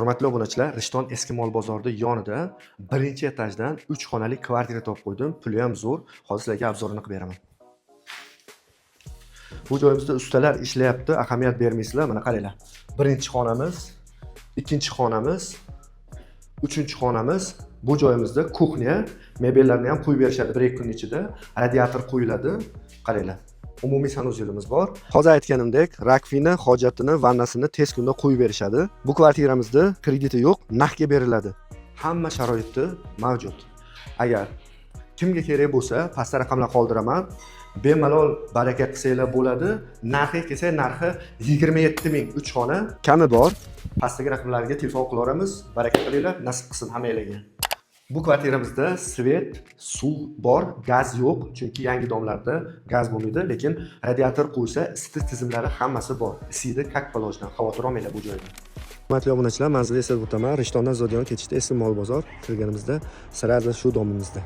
Hurmatli obunachilar, Rishton eski mol bozorida yonida birinchi etajdan 3 xonali kvartira topib qo'ydim. Puli ham zo'r. Hozir sizlarga obzorini qilib beraman. Bu joyimizda ustalar ishlayapti, ahamiyat bermaysizlar. Mana qaranglar. Birinchi xonamiz, ikkinchi xonamiz, uchinchi xonamiz. Bu joyimizda kuxnya, mebellarni ham qo'yib berishadi 1-2 kun ichida. Radiator qo'yiladi. Qaranglar. Umumiy sanuzelimiz bor. Hozir aytganimdek, rakvina, hojatini, vannasini tez kunda qo'yib berishadi. Bu kvartiramizda krediti yo'q, naqdga beriladi. Hamma sharoiti mavjud. Agar kimga kerak bo'lsa, pastda raqamlar qoldiraman. Bemalol baraka qilsanglar bo'ladi. Narxi kelsa, narxi 27 ming 3 xona. Kami bor. Pastdagi raqamlarga telefon qilaveramiz. Baraka qilinglar, nasib qilsin hammalarga. Bu kvartiramizda svet, suv bor, gaz yo'q, chunki yangi domlarda gaz bo'lmaydi, lekin radiator qo'ysa, isitish tizimlari hammasi bor. Isiydi, как положено. Xavotir olmanglar bu joyda. Hurmatli obunachilar, manzilni eslatib o'taman. Rishtondan Zodion ketishda eski mol bozor kirganimizda sirada shu domimizda.